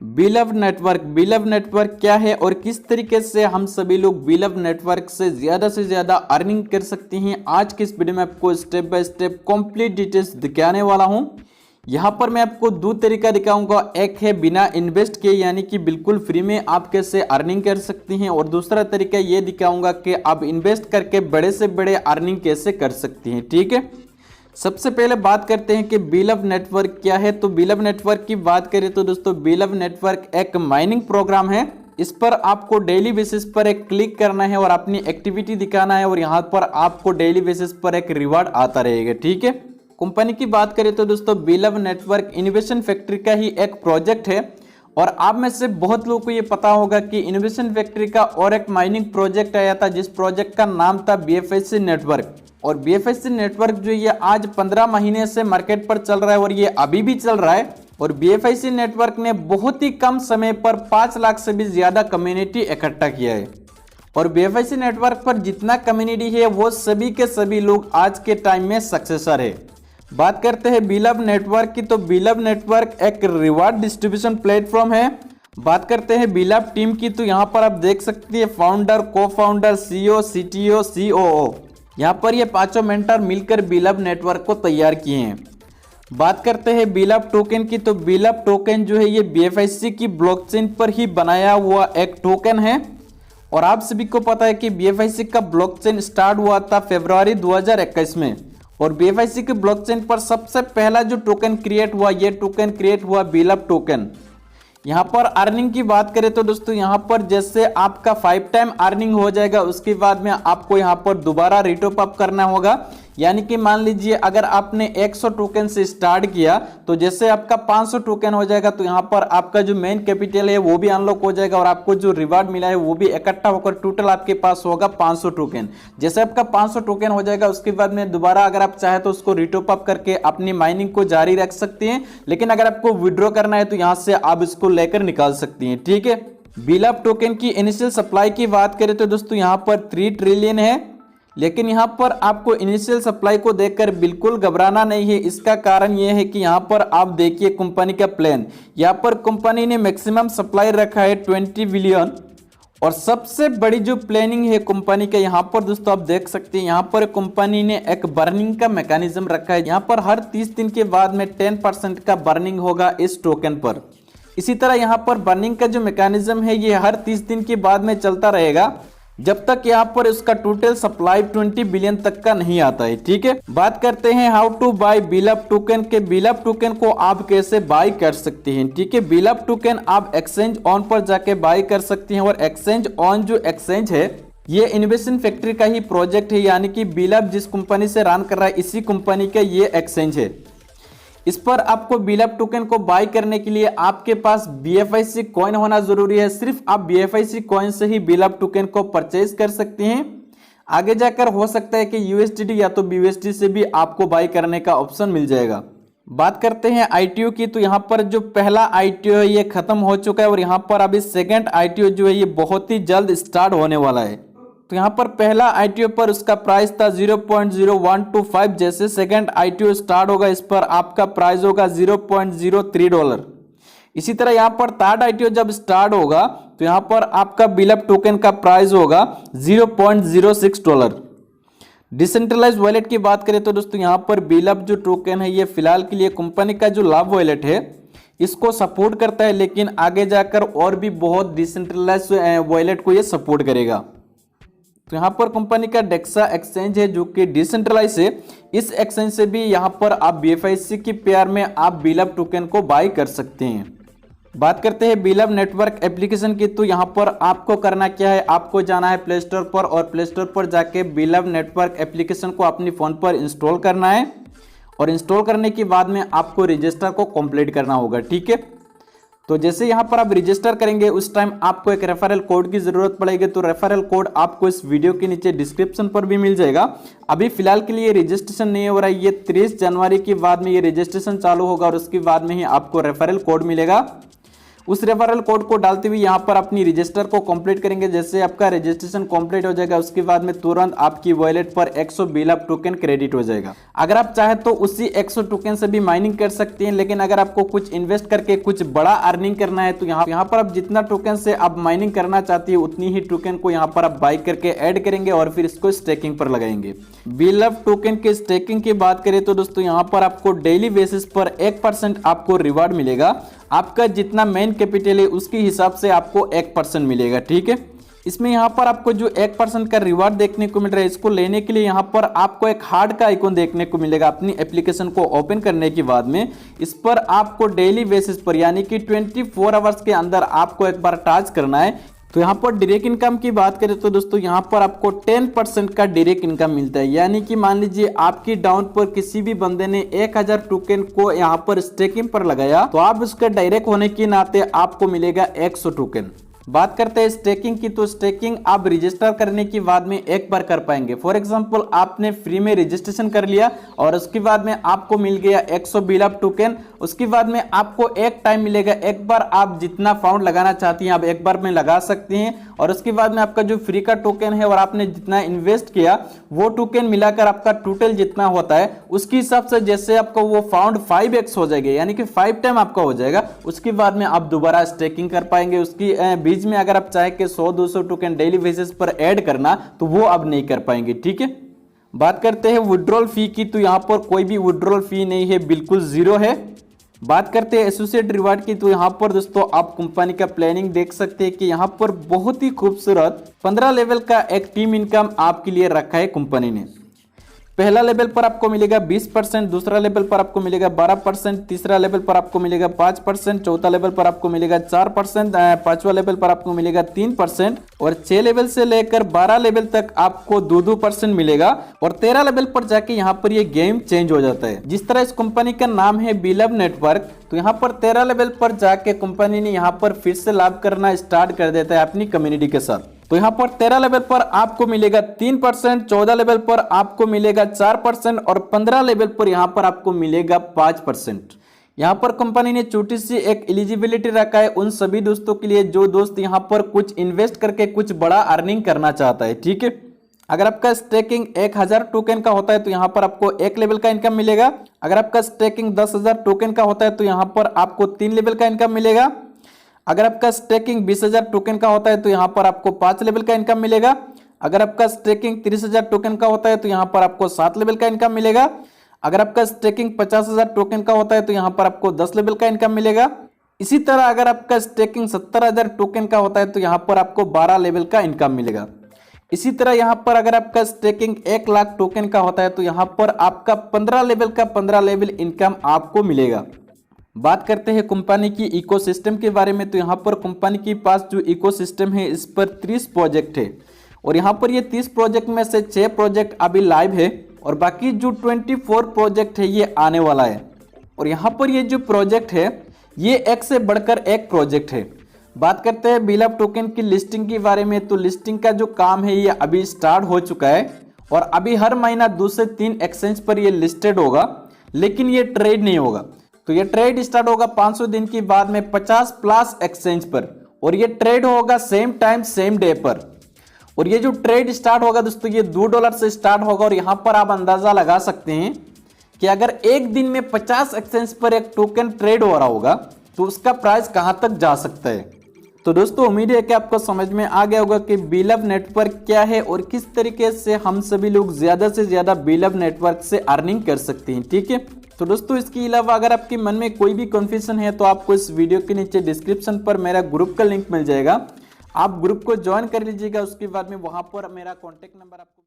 बिलव network क्या है और किस तरीके से हम सभी लोग बिलव नेटवर्क से ज़्यादा अर्निंग कर सकते हैं, आज के इस वीडियो में आपको step by step complete details दिखाने वाला हूं। यहां पर मैं आपको दो तरीका दिखाऊंगा, एक है बिना इन्वेस्ट किए यानी कि बिल्कुल फ्री में आप कैसे अर्निंग कर सकते हैं, और दूसरा तरीका ये दिखाऊंगा कि आप इन्वेस्ट करके बड़े से बड़े अर्निंग कैसे कर सकते हैं। ठीक है, सबसे पहले बात करते हैं कि बिलव नेटवर्क क्या है। तो बिलव नेटवर्क की बात करें तो दोस्तों बिलव नेटवर्क एक माइनिंग प्रोग्राम है। इस पर आपको डेली बेसिस पर एक क्लिक करना है और अपनी एक्टिविटी दिखाना है, और यहाँ पर आपको डेली बेसिस पर एक रिवार्ड आता रहेगा। ठीक है, कंपनी की बात करें तो दोस्तों बिलव नेटवर्क इनोवेशन फैक्ट्री का ही एक प्रोजेक्ट है, और आप में से बहुत लोगों को ये पता होगा कि इनोवेशन फैक्ट्री का और एक माइनिंग प्रोजेक्ट आया था, जिस प्रोजेक्ट का नाम था BFSC नेटवर्क। और BFSC नेटवर्क जो ये आज 15 महीने से मार्केट पर चल रहा है और ये अभी भी चल रहा है। और BFSC नेटवर्क ने बहुत ही कम समय पर 5 लाख से भी ज्यादा कम्युनिटी इकट्ठा किया है, और BFSC नेटवर्क पर जितना कम्युनिटी है वो सभी के सभी लोग आज के टाइम में सक्सेसर है। बात करते हैं बिलव नेटवर्क की, तो बिलव नेटवर्क एक रिवार्ड डिस्ट्रीब्यूशन प्लेटफॉर्म है। बात करते हैं बिलव टीम की, तो यहाँ पर आप देख सकते हैं फाउंडर, को फाउंडर, CEO, CTO, COO, यहाँ पर ये पांचों मेंटर मिलकर बिलव नेटवर्क को तैयार किए हैं। बात करते हैं बिलव टोकन की, तो बिलव टोकन जो है ये BFSC की ब्लॉकचेन पर ही बनाया हुआ एक टोकन है, और आप सभी को पता है कि BFSC का ब्लॉकचेन स्टार्ट हुआ था फरवरी 2021 में, और BFSC के ब्लॉकचेन पर सबसे पहला जो टोकन क्रिएट हुआ, ये टोकन क्रिएट हुआ बिलव टोकन। यहाँ पर अर्निंग की बात करें तो दोस्तों यहाँ पर जैसे आपका 5 टाइम अर्निंग हो जाएगा, उसके बाद में आपको यहाँ पर दोबारा रिटॉप अप करना होगा। यानी कि मान लीजिए अगर आपने 100 टोकन से स्टार्ट किया, तो जैसे आपका 500 टोकन हो जाएगा, तो यहाँ पर आपका जो मेन कैपिटल है वो भी अनलॉक हो जाएगा, और आपको जो रिवार्ड मिला है वो भी इकट्ठा होकर टोटल आपके पास होगा 500 टोकन। जैसे आपका 500 टोकन हो जाएगा, उसके बाद में दोबारा अगर आप चाहे तो उसको रिटॉप अप करके अपनी माइनिंग को जारी रख सकते हैं, लेकिन अगर आपको विड्रॉ करना है तो यहाँ से आप इसको लेकर निकाल सकती हैं। ठीक है, बिलव टोकन की इनिशियल सप्लाई की बात करें तो दोस्तों यहाँ पर 3 ट्रिलियन है, लेकिन यहाँ पर आपको इनिशियल सप्लाई को देखकर बिल्कुल घबराना नहीं है। इसका कारण यह है कि यहाँ पर आप देखिए कंपनी का प्लान, यहाँ पर कंपनी ने मैक्सिमम सप्लाई रखा है 20 बिलियन, और सबसे बड़ी जो प्लानिंग है कंपनी का यहाँ पर दोस्तों आप देख सकते हैं, यहाँ पर कंपनी ने एक बर्निंग का मैकेनिज्म रखा है। यहाँ पर हर 30 दिन के बाद में 10% का बर्निंग होगा इस टोकन पर। इसी तरह यहाँ पर बर्निंग का जो मैकेनिज्म है ये हर 30 दिन के बाद में चलता रहेगा, जब तक यहाँ पर उसका टोटल सप्लाई 20 बिलियन तक का नहीं आता है। ठीक है, बात करते हैं हाउ टू बाय बिलव टोकन के। बिलव टोकन को आप कैसे बाय कर सकते हैं। ठीक है, बिलव टोकन आप एक्सचेंज ऑन पर जाके बाय कर सकते हैं, और एक्सचेंज ऑन जो एक्सचेंज है ये इनोवेशन फैक्ट्री का ही प्रोजेक्ट है, यानी कि बिलव जिस कंपनी से रन कर रहा है इसी कंपनी का ये एक्सचेंज है। इस पर आपको बिलव टोकन को बाय करने के लिए आपके पास BFSC कॉइन होना जरूरी है। सिर्फ आप BFSC कॉइन से ही बिलव टोकन को परचेज कर सकते हैं। आगे जाकर हो सकता है कि USDT या तो BUSD से भी आपको बाय करने का ऑप्शन मिल जाएगा। बात करते हैं ITO की, तो यहाँ पर जो पहला ITO है ये खत्म हो चुका है, और यहाँ पर अभी सेकेंड ITO जो है ये बहुत ही जल्द स्टार्ट होने वाला है। तो यहाँ पर पहला ITO पर उसका प्राइस था 0.0125, जैसे सेकंड ITO स्टार्ट होगा इस पर आपका प्राइस होगा $0.03। इसी तरह यहाँ पर थर्ड ITO जब स्टार्ट होगा तो यहाँ पर आपका बिलव टोकन का प्राइस होगा $0.06। डिसेंट्रलाइज वॉलेट की बात करें तो दोस्तों यहाँ पर बिलव जो टोकन है ये फिलहाल के लिए कंपनी का जो लाभ वॉलेट है इसको सपोर्ट करता है, लेकिन आगे जाकर और भी बहुत डिसेंट्रलाइज वॉलेट को ये सपोर्ट करेगा। तो यहाँ पर कंपनी का डेक्सा एक्सचेंज है जो कि डिसेंट्रलाइज है, इस एक्सचेंज से भी यहाँ पर आप BFSC की पेयर में आप बिलव टोकन को बाय कर सकते हैं। बात करते हैं बिलव नेटवर्क एप्लीकेशन की, तो यहाँ पर आपको करना क्या है, आपको जाना है प्ले स्टोर पर, और प्ले स्टोर पर जाके बिलव नेटवर्क एप्लीकेशन को अपनी फ़ोन पर इंस्टॉल करना है, और इंस्टॉल करने के बाद में आपको रजिस्टर को कंप्लीट करना होगा। ठीक है, तो जैसे यहाँ पर आप रजिस्टर करेंगे उस टाइम आपको एक रेफरल कोड की जरूरत पड़ेगी, तो रेफरल कोड आपको इस वीडियो के नीचे डिस्क्रिप्शन पर भी मिल जाएगा। अभी फिलहाल के लिए रजिस्ट्रेशन नहीं हो रहा है, ये 30 जनवरी के बाद में ये रजिस्ट्रेशन चालू होगा, और उसके बाद में ही आपको रेफरल कोड मिलेगा। उस रेफरल कोड को डालते हुए यहाँ पर अपनी रजिस्टर को कंप्लीट करेंगे। जैसे आपका रजिस्ट्रेशन कंप्लीट हो जाएगा उसके बाद में तुरंत आपकी वॉलेट पर 100 बिलअप टोकन क्रेडिट हो जाएगा। अगर आप चाहे तो उसी 100 टोकन से भी माइनिंग कर सकते हैं, लेकिन अगर आपको कुछ इन्वेस्ट करके कुछ बड़ा अर्निंग करना है तो यहाँ पर आप जितना टोकन से आप माइनिंग करना चाहती है उतनी ही टोकन को यहाँ पर आप बाई करके ऐड करेंगे और फिर इसको स्टेकिंग पर लगाएंगे। बिलअप टोकन के स्टेकिंग की बात करें तो दोस्तों यहाँ पर आपको डेली बेसिस पर 1% आपको रिवार्ड मिलेगा। आपका जितना मेन कैपिटल है उसके हिसाब से आपको 1% मिलेगा, ठीक है। इसमें यहाँ पर आपको जो 1% का रिवार्ड देखने को मिल रहा है, इसको लेने के लिए यहाँ पर आपको एक हार्ट का आइकॉन देखने को मिलेगा। अपनी एप्लीकेशन को ओपन करने के बाद में इस पर आपको डेली बेसिस पर यानी कि 24 आवर्स के अंदर आपको एक बार टच करना है। तो यहाँ पर डायरेक्ट इनकम की बात करें तो दोस्तों यहाँ पर आपको 10% का डायरेक्ट इनकम मिलता है। यानी कि मान लीजिए आपकी डाउन पर किसी भी बंदे ने 1000 टोकन को यहाँ पर स्टेकिंग पर लगाया तो आप उसके डायरेक्ट होने के नाते आपको मिलेगा 100 टोकन। बात करते हैं स्टेकिंग की, तो स्टेकिंग आप रजिस्टर करने के बाद में एक बार कर पाएंगे। फॉर एग्जांपल आपने फ्री में रजिस्ट्रेशन कर लिया और उसके बाद में आपको मिल गया 100 बिलअप टोकन। उसके बाद में आपको एक टाइम मिलेगा, एक बार आप जितना फाउंड लगाना चाहती हैं आप एक बार में लगा सकते हैं और उसके बाद में आपका जो फ्री का टोकन है और आपने जितना इन्वेस्ट किया वो टोकन मिलाकर आपका टोटल जितना होता है उसके हिसाब से जैसे आपका वो फाउंड 5x हो जाएगा, यानी कि 5 टाइम आपका हो जाएगा। उसके बाद में आप दोबारा स्टेकिंग कर पाएंगे। उसकी बीच में अगर आप चाहे कि 100-200 टोकन डेली बेसिस पर ऐड करना तो वो अब नहीं कर पाएंगे, ठीक है। बात करते हैं विड्रॉल फी की, तो यहाँ पर कोई भी विड्रॉल फी नहीं है, बिल्कुल जीरो है। बात करते हैं एसोसिएट रिवार्ड की, तो यहाँ पर दोस्तों आप कंपनी का प्लानिंग देख सकते हैं कि यहाँ पर बहुत ही खूबसूरत 15 लेवल का एक टीम इनकम आपके लिए रखा है कंपनी ने। पहला लेवल पर आपको मिलेगा 20%, दूसरा लेवल पर आपको मिलेगा 12%, तीसरा लेवल पर आपको मिलेगा 5%, चौथा लेवल पर आपको मिलेगा 4%, पांचवा लेवल पर आपको मिलेगा 3% और 6 लेवल से लेकर 12 लेवल तक आपको 2% मिलेगा और 13 लेवल पर जाके यहाँ पर ये गेम चेंज हो जाता है। जिस तरह इस कंपनी का नाम है बिलअप नेटवर्क, तो यहाँ पर 13 लेवल पर जाके कंपनी ने यहाँ पर फिर से लाभ करना स्टार्ट कर देता है अपनी कम्युनिटी के साथ। तो यहाँ पर 13 लेवल पर आपको मिलेगा 3%, 14 लेवल पर आपको मिलेगा 4% और 15 लेवल पर यहाँ पर आपको मिलेगा 5%। यहाँ पर कंपनी ने छोटी सी एक एलिजिबिलिटी रखा है उन सभी दोस्तों के लिए जो दोस्त यहाँ पर कुछ इन्वेस्ट करके कुछ बड़ा अर्निंग करना चाहता है, ठीक है। अगर आपका स्टेकिंग 1000 टोकन का होता है तो यहाँ पर आपको 1 लेवल का इनकम मिलेगा। अगर आपका स्टेकिंग 10,000 टोकन का होता है तो यहाँ पर आपको 3 लेवल का इनकम मिलेगा। अगर आपका स्टेकिंग 20,000 टोकन का होता है तो यहाँ पर आपको 5 लेवल का इनकम मिलेगा। अगर आपका स्टेकिंग 30,000 टोकन का होता है तो यहाँ पर आपको 7 लेवल का इनकम मिलेगा। अगर आपका स्टेकिंग 50,000 टोकन का होता है तो यहाँ पर आपको 10 लेवल का इनकम मिलेगा। इसी तरह अगर आपका स्टेकिंग 70,000 टोकन का होता है तो यहाँ पर आपको 12 लेवल का इनकम मिलेगा। इसी तरह यहाँ पर अगर आपका स्टेकिंग 1 लाख टोकन का होता है तो यहाँ पर आपका 15 लेवल इनकम आपको मिलेगा। बात करते हैं कंपनी की इकोसिस्टम के बारे में, तो यहाँ पर कंपनी के पास जो इकोसिस्टम है इस पर 30 प्रोजेक्ट है और यहाँ पर ये 30 प्रोजेक्ट में से 6 प्रोजेक्ट अभी लाइव है और बाकी जो 24 प्रोजेक्ट है ये आने वाला है। और यहाँ पर ये जो प्रोजेक्ट है ये एक से बढ़कर एक प्रोजेक्ट है। बात करते हैं बिलअप टोकन की लिस्टिंग के बारे में, तो लिस्टिंग का जो काम है ये अभी स्टार्ट हो चुका है और अभी हर महीना 2 से 3 एक्सचेंज पर ये लिस्टेड होगा, लेकिन ये ट्रेड नहीं होगा। तो ये ट्रेड स्टार्ट होगा 500 दिन के बाद में 50+ एक्सचेंज पर और ये ट्रेड होगा सेम टाइम सेम डे पर। और ये जो ट्रेड स्टार्ट होगा दोस्तों ये $2 से स्टार्ट होगा और यहाँ पर आप अंदाजा लगा सकते हैं कि अगर एक दिन में 50 एक्सचेंज पर एक टोकन ट्रेड हो रहा होगा तो उसका प्राइस कहां तक जा सकता है। तो दोस्तों उम्मीद है कि आपको समझ में आ गया होगा कि बिलअप नेटवर्क क्या है और किस तरीके से हम सभी लोग ज्यादा से ज्यादा बिलअप नेटवर्क से अर्निंग कर सकते हैं, ठीक है। तो दोस्तों इसके अलावा अगर आपके मन में कोई भी कंफ्यूजन है तो आपको इस वीडियो के नीचे डिस्क्रिप्शन पर मेरा ग्रुप का लिंक मिल जाएगा, आप ग्रुप को ज्वाइन कर लीजिएगा। उसके बाद में वहां पर मेरा कॉन्टेक्ट नंबर आपको